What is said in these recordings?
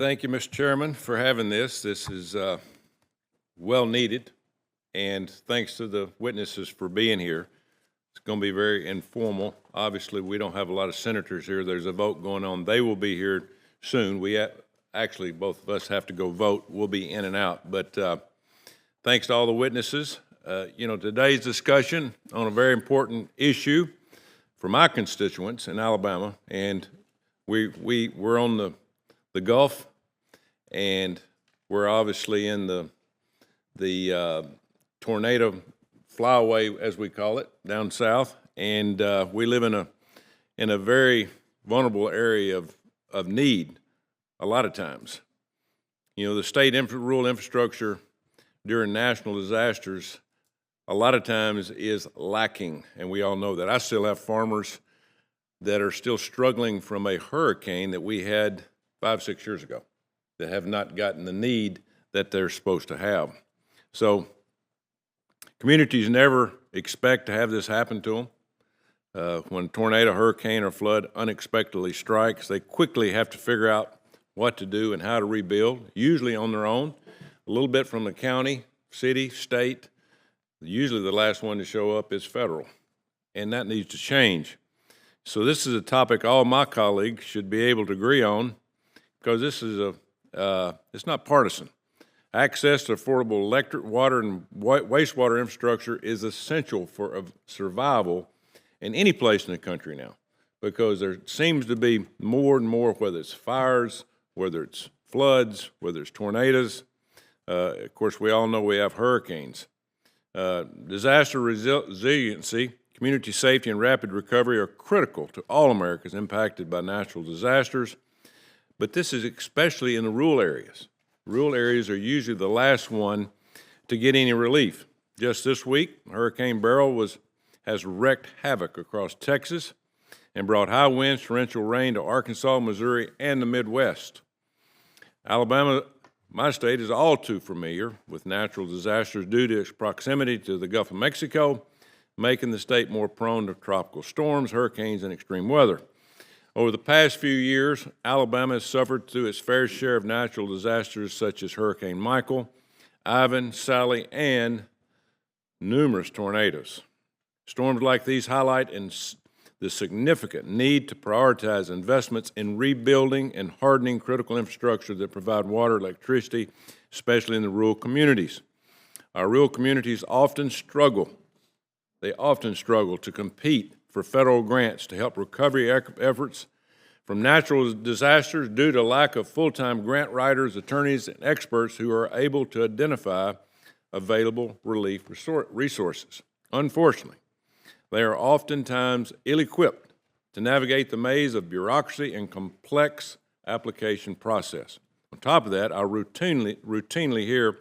Thank you, Mr. Chairman, for having this. This is well needed, and thanks to the witnesses for being here. It's going to be very informal. Obviously, we don't have a lot of senators here. There's a vote going on. They will be here soon. Actually, both of us have to go vote. We'll be in and out. But thanks to all the witnesses. Today's discussion on a very important issue for my constituents in Alabama, and we're on the Gulf, and we're obviously in the tornado flyaway, as we call it, down south, and we live in a very vulnerable area of need a lot of times. The state rural infrastructure during national disasters a lot of times is lacking, and we all know that. I still have farmers that are still struggling from a hurricane that we had 5-6 years ago that have not gotten the need that they're supposed to have. So communities never expect to have this happen to them. When a tornado, hurricane, or flood unexpectedly strikes, they quickly have to figure out what to do and how to rebuild, usually on their own, a little bit from the county, city, state. Usually the last one to show up is federal, and that needs to change. So this is a topic all my colleagues should be able to agree on, because this is it's not partisan. Access to affordable electric, water, and wastewater infrastructure is essential for survival in any place in the country now, because there seems to be more and more, whether it's fires, whether it's floods, whether it's tornadoes. Of course, we all know we have hurricanes. Disaster resiliency, community safety, and rapid recovery are critical to all Americans impacted by natural disasters, but this is especially in the rural areas. Rural areas are usually the last one to get any relief. Just this week, Hurricane Beryl has wreaked havoc across Texas and brought high winds, torrential rain to Arkansas, Missouri, and the Midwest. Alabama, my state, is all too familiar with natural disasters due to its proximity to the Gulf of Mexico, making the state more prone to tropical storms, hurricanes, and extreme weather. Over the past few years, Alabama has suffered through its fair share of natural disasters such as Hurricane Michael, Ivan, Sally, and numerous tornadoes. Storms like these highlight the significant need to prioritize investments in rebuilding and hardening critical infrastructure that provide water, electricity, especially in the rural communities. Our rural communities often struggle to compete for federal grants to help recovery efforts from natural disasters due to lack of full-time grant writers, attorneys, and experts who are able to identify available relief resources. Unfortunately, they are oftentimes ill-equipped to navigate the maze of bureaucracy and complex application process. On top of that, I routinely hear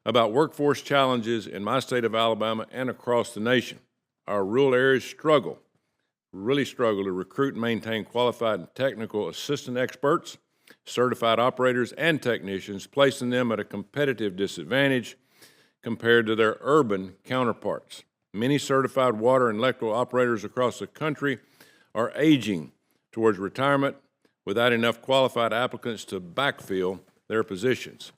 about workforce challenges in my state of Alabama and across the nation. Our rural areas really struggle to recruit and maintain qualified and technical assistant experts, certified operators, and technicians, placing them at a competitive disadvantage compared to their urban counterparts. Many certified water and electrical operators across the country are aging towards retirement without enough qualified applicants to backfill their positions.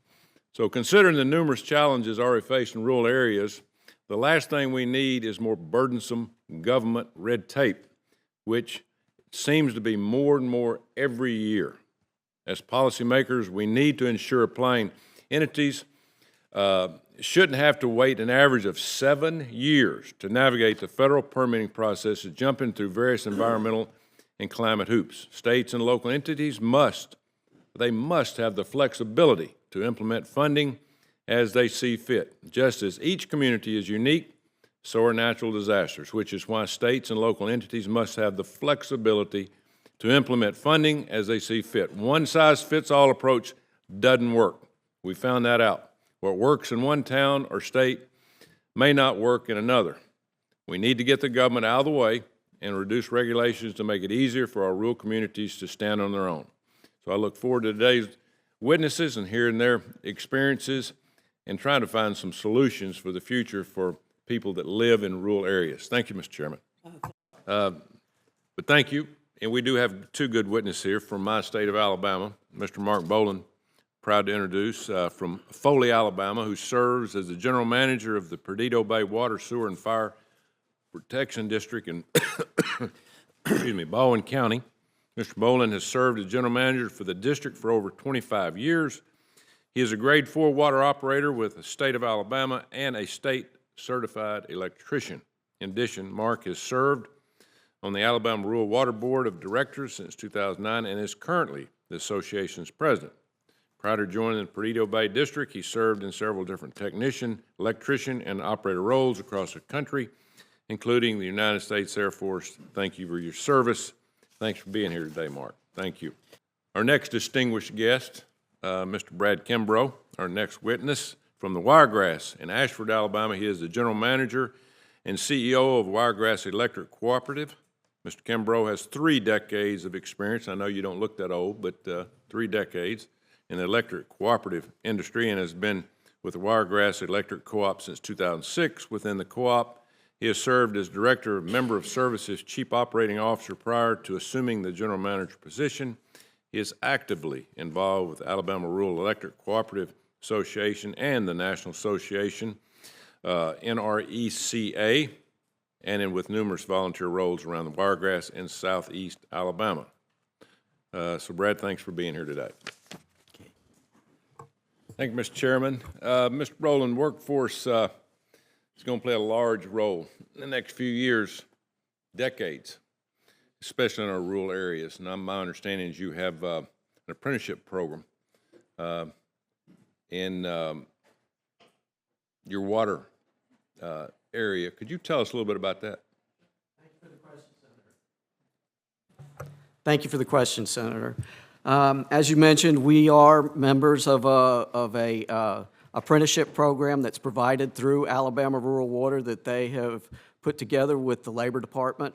So considering the numerous challenges already faced in rural areas, the last thing we need is more burdensome government red tape, which seems to be more and more every year. As policymakers, we need to ensure applying entities shouldn't have to wait an average of 7 years to navigate the federal permitting processes, jumping through various environmental and climate hoops. States and local entities must have the flexibility to implement funding as they see fit. Just as each community is unique, so are natural disasters, which is why states and local entities must have the flexibility to implement funding as they see fit. One-size-fits-all approach doesn't work. We found that out. What works in one town or state may not work in another. We need to get the government out of the way and reduce regulations to make it easier for our rural communities to stand on their own. So I look forward to today's witnesses and hearing their experiences and trying to find some solutions for the future for people that live in rural areas. Thank you, Mr. Chairman. But thank you, and we do have two good witnesses here from my state of Alabama, Mr. Mark Boland proud to introduce from Foley, Alabama, who serves as the general manager of the Perdido Bay Water, Sewer, and Fire Protection District in excuse me, Baldwin County. Mr. Boland has served as general manager for the district for over 25 years. He is a grade 4 water operator with the state of Alabama and a state certified electrician. In addition, Mark has served on the Alabama Rural Water Board of Directors since 2009 and is currently the association's president. Prior to joining the Perdido Bay District, he served in several different technician, electrician, and operator roles across the country, including the United States Air Force. Thank you for your service. Thanks for being here today, Mark. Thank you. Our next distinguished guest, Mr. Brad Kimbrough, our next witness from the Wiregrass in Ashford, Alabama. He is the general manager and CEO of Wiregrass Electric Cooperative. Mr. Kimbrough has 3 decades of experience. I know you don't look that old, but 3 decades in the electric cooperative industry, and has been with the Wiregrass Electric Co-op since 2006. Within the co-op, he has served as Director of Member of Services Chief Operating Officer prior to assuming the general manager position. He is actively involved with the Alabama Rural Electric Cooperative Association and the National Association, NRECA, and with numerous volunteer roles around the Wiregrass in southeast Alabama. So Brad, thanks for being here today. Thank you, Mr. Chairman. Mr. Rowland, workforce is going to play a large role in the next few years, decades, especially in our rural areas. And my understanding is you have an apprenticeship program in your water area. Could you tell us a little bit about that? Thank you for the question, Senator. Thank you for the question, Senator. As you mentioned, we are members of a apprenticeship program that's provided through Alabama Rural Water that they have put together with the Labor Department.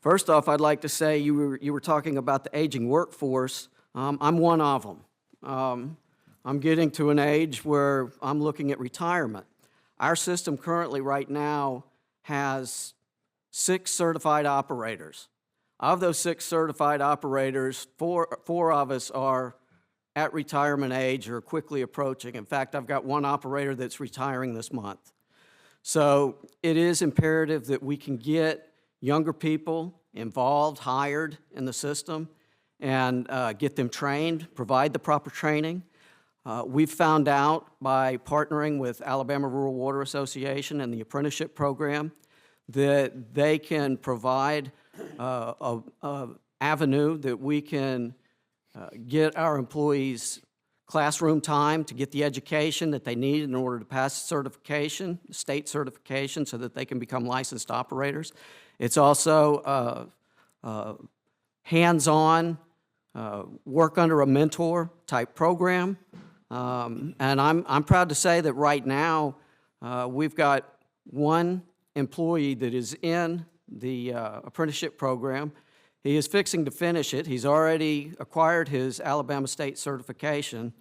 First off, I'd like to say you were talking about the aging workforce. I'm one of them. I'm getting to an age where I'm looking at retirement. Our system currently right now has 6 certified operators. Of those 6 certified operators, four of us are at retirement age or quickly approaching. In fact, I've got 1 operator that's retiring this month. So it is imperative that we can get younger people involved, hired in the system, and get them trained, provide the proper training. We've found out by partnering with Alabama Rural Water Association and the apprenticeship program that they can provide an avenue that we can get our employees classroom time to get the education that they need in order to pass certification, state certification, so that they can become licensed operators. It's also hands-on, work under a mentor type program. And I'm proud to say that right now we've got 1 employee that is in the apprenticeship program. He is fixing to finish it. He's already acquired his Alabama State certification,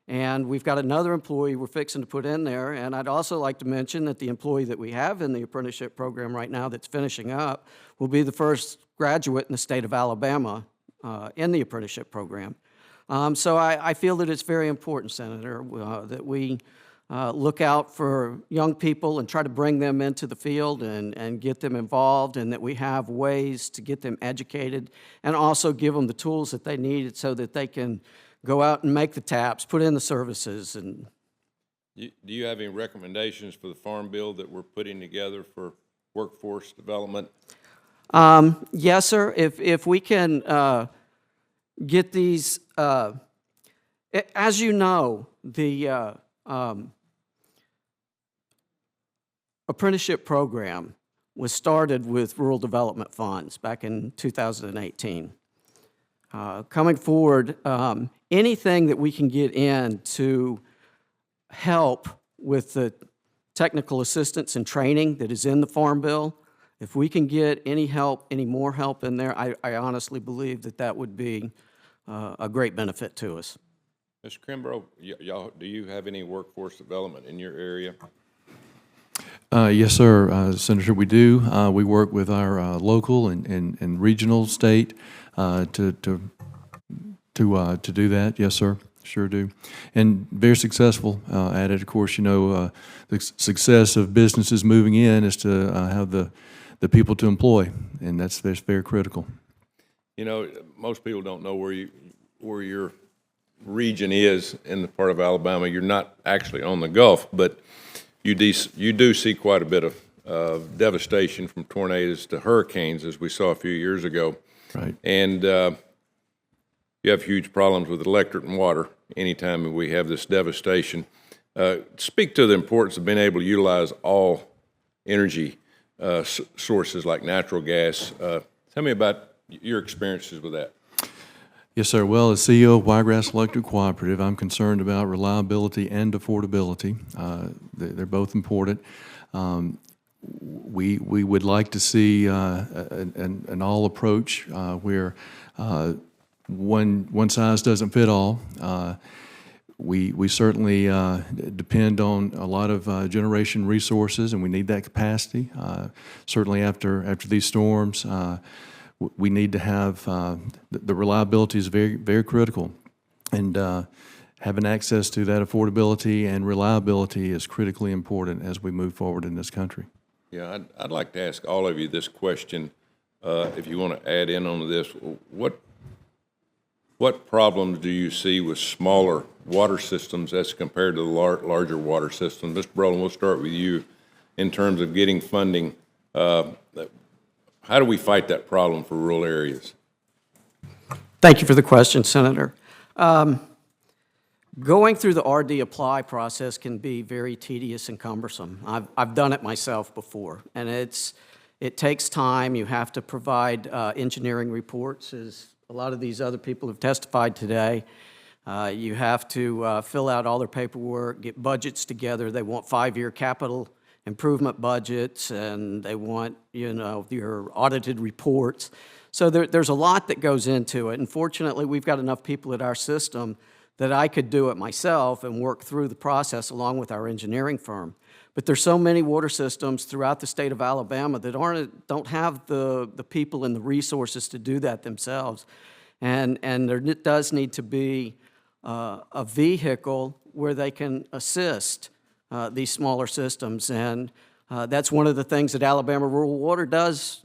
and we've got another employee we're fixing to put in there. And I'd also like to mention that the employee that we have in the apprenticeship program right now that's finishing up will be the first graduate in the state of Alabama in the apprenticeship program. So I feel that it's very important, Senator, that we look out for young people and try to bring them into the field and get them involved, and that we have ways to get them educated and also give them the tools that they need so that they can go out and make the taps, put in the services. And Do you have any recommendations for the Farm Bill that we're putting together for workforce development? Yes, sir. If we can get these, as you know, the apprenticeship program was started with rural development funds back in 2018. Coming forward, anything that we can get in to help with the technical assistance and training that is in the Farm Bill, if we can get any help, any more help in there, I honestly believe that that would be a great benefit to us. Mr. Kimbrough, y'all, do you have any workforce development in your area? Yes, sir, Senator, we do. We work with our local and regional state to to do that. Yes, sir. Sure do. And very successful at it. Of course, you know, the success of businesses moving in is to have the people to employ, and that's very critical. You know, most people don't know where your region is in the part of Alabama. You're not actually on the Gulf, but you do see quite a bit of devastation from tornadoes to hurricanes, as we saw a few years ago. Right. And you have huge problems with electric and water anytime we have this devastation. Speak to the importance of being able to utilize all energy sources like natural gas. Tell me about your experiences with that. Yes, sir. Well, as CEO of Wiregrass Electric Cooperative, I'm concerned about reliability and affordability. They're both important. We would like to see an all approach where one size doesn't fit all. We certainly depend on a lot of generation resources, and we need that capacity. Certainly after these storms, we need to have the reliability is very critical, and having access to that affordability and reliability is critically important as we move forward in this country. Yeah, I'd like to ask all of you this question, if you want to add in on this. What problems do you see with smaller water systems as compared to the larger water systems? Mr. Brolin, we'll start with you in terms of getting funding. How do we fight that problem for rural areas? Thank you for the question, Senator. Going through the RD apply process can be very tedious and cumbersome. I've done it myself before, and it takes time. You have to provide engineering reports, as a lot of these other people have testified today. You have to fill out all their paperwork, get budgets together. They want 5-year capital improvement budgets, and they want, you know, your audited reports. So there's a lot that goes into it. And fortunately, we've got enough people at our system that I could do it myself and work through the process along with our engineering firm. But there's so many water systems throughout the state of Alabama that don't have the people and the resources to do that themselves. And there does need to be a vehicle where they can assist these smaller systems. And that's one of the things that Alabama Rural Water does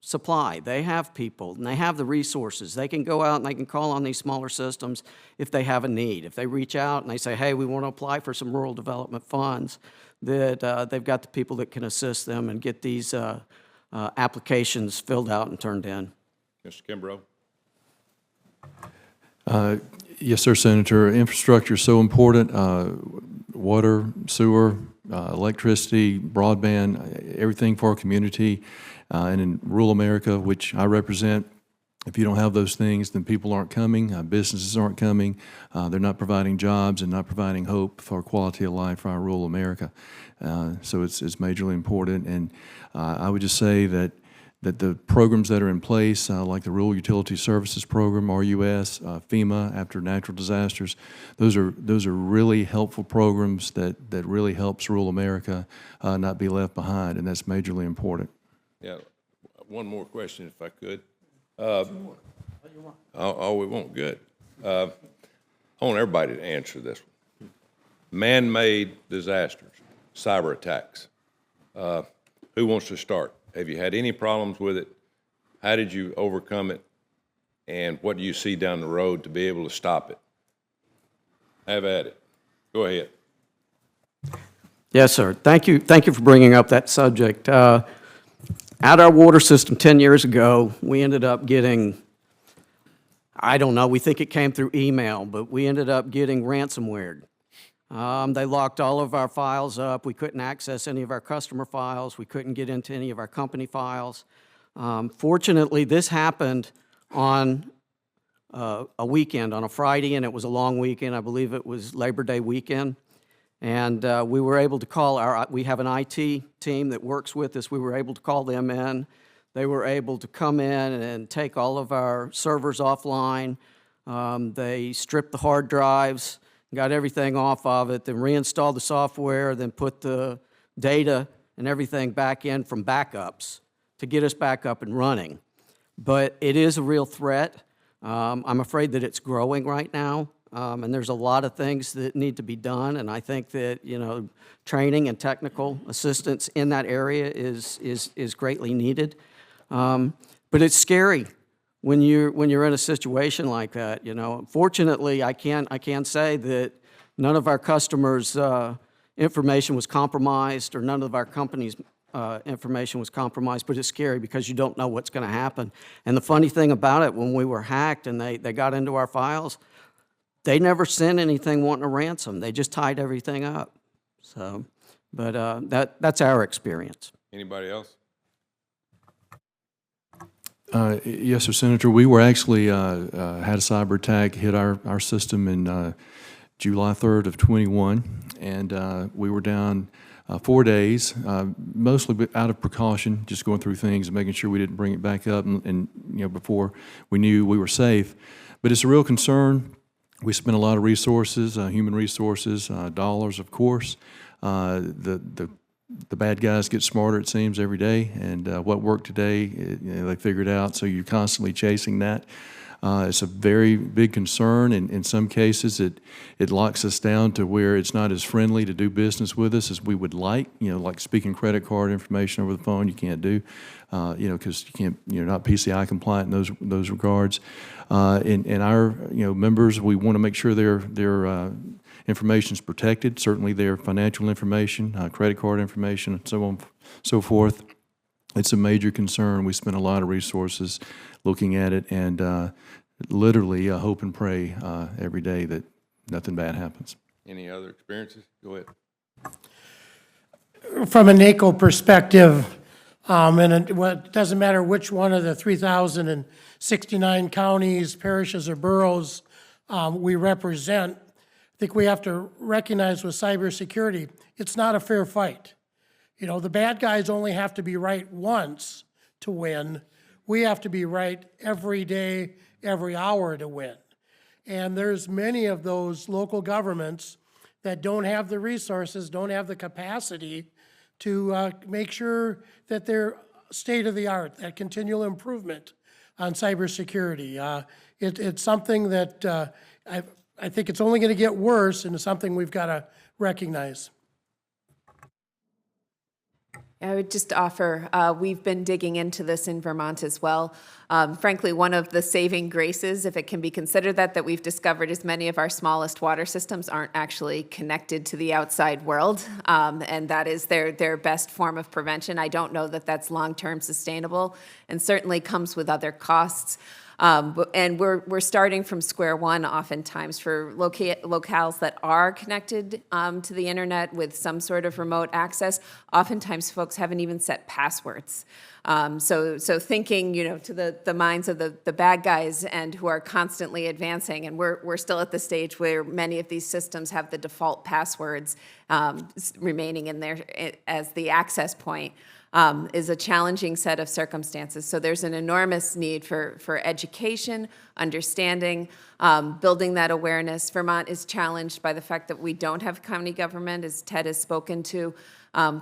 supply. They have people and they have the resources. They can go out and they can call on these smaller systems if they have a need. If they reach out and they say, hey, we want to apply for some rural development funds, that they've got the people that can assist them and get these applications filled out and turned in. Mr. Kimbrough? Yes, sir, Senator. Infrastructure is so important. Water, sewer, electricity, broadband, everything for our community. And in rural America, which I represent, if you don't have those things, then people aren't coming, businesses aren't coming, they're not providing jobs and not providing hope for quality of life for our rural America. So it's majorly important. And I would just say that the programs that are in place, like the Rural Utility Services Program, RUS, FEMA after natural disasters, those are really helpful programs that really helps rural America not be left behind, and that's majorly important. Yeah, one more question if I could. Oh, we won't, good. I want everybody to answer this one. Man-made disasters, cyber attacks. Who wants to start? Have you had any problems with it? How did you overcome it? And what do you see down the road to be able to stop it? Have at it. Go ahead. Yes, sir. Thank you for bringing up that subject. At our water system 10 years ago, we ended up getting, I don't know, we think it came through email, but we ended up getting ransomware. They locked all of our files up. We couldn't access any of our customer files. We couldn't get into any of our company files. Fortunately, this happened on a weekend, on a Friday, and it was a long weekend. I believe it was Labor Day weekend. And we were able to call we have an IT team that works with us. We were able to call them in. They were able to come in and take all of our servers offline. They stripped the hard drives, got everything off of it, then reinstalled the software, then put the data and everything back in from backups to get us back up and running. But it is a real threat. I'm afraid that it's growing right now, and there's a lot of things that need to be done, and I think that, you know, training and technical assistance in that area is greatly needed. But it's scary when you're in a situation like that, you know. Fortunately, I can say that none of our customers' information was compromised, or none of our company's information was compromised, but it's scary because you don't know what's going to happen. And the funny thing about it, when we were hacked and they got into our files, they never sent anything wanting a ransom. They just tied everything up. So, but that's our experience. Anybody else? Yes, sir, Senator. We were actually had a cyber attack hit our system in July 3rd of 21, and we were down 4 days, mostly out of precaution, just going through things and making sure we didn't bring it back up, and you know, before we knew we were safe. But it's a real concern. We spent a lot of resources, human resources, dollars, of course. The bad guys get smarter, it seems, every day, and what worked today, you know, they figure it out, so you're constantly chasing that. It's a very big concern, and in some cases it locks us down to where it's not as friendly to do business with us as we would like. You know, like speaking credit card information over the phone, you can't do, you know, because you're not PCI compliant in those regards. And our, you know, members, we want to make sure their information is protected. Certainly their financial information, credit card information, and so on, so forth. It's a major concern. We spend a lot of resources looking at it, and literally hope and pray every day that nothing bad happens. Any other experiences? Go ahead. From a NACO perspective, and it doesn't matter which one of the 3,069 counties, parishes, or boroughs we represent, I think we have to recognize with cybersecurity, it's not a fair fight. You know, the bad guys only have to be right once to win. We have to be right every day, every hour to win. And there's many of those local governments that don't have the resources, don't have the capacity to make sure that they're state-of-the-art, that continual improvement on cybersecurity. It's something that I think it's only going to get worse, and it's something we've got to recognize. I would just offer, we've been digging into this in Vermont as well. Frankly, one of the saving graces, if it can be considered that we've discovered is many of our smallest water systems aren't actually connected to the outside world, and that is their best form of prevention. I don't know that that's long-term sustainable, and certainly comes with other costs. And we're starting from square one oftentimes for locales that are connected to the internet with some sort of remote access. Oftentimes folks haven't even set passwords. So thinking, you know, to the minds of the bad guys and who are constantly advancing, and we're still at the stage where many of these systems have the default passwords remaining in there as the access point. Is a challenging set of circumstances. So there's an enormous need for education, understanding, building that awareness. Vermont is challenged by the fact that we don't have county government, as Ted has spoken to,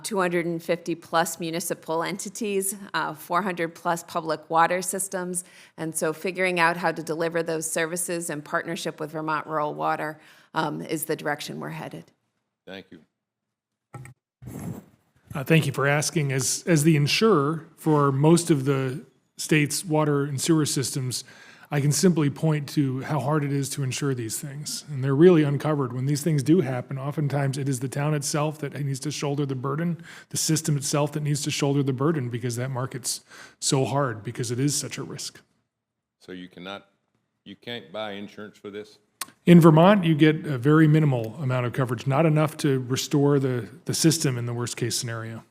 250 plus municipal entities, 400 plus public water systems. And so figuring out how to deliver those services in partnership with Vermont Rural Water is the direction we're headed. Thank you. Thank you for asking. As the insurer for most of the state's water and sewer systems, I can simply point to how hard it is to insure these things. And they're really uncovered. When these things do happen, oftentimes it is the town itself that needs to shoulder the burden, the system itself that needs to shoulder the burden, because that market's so hard, because it is such a risk. So you can't buy insurance for this? In Vermont, you get a very minimal amount of coverage, not enough to restore the system in the worst case scenario.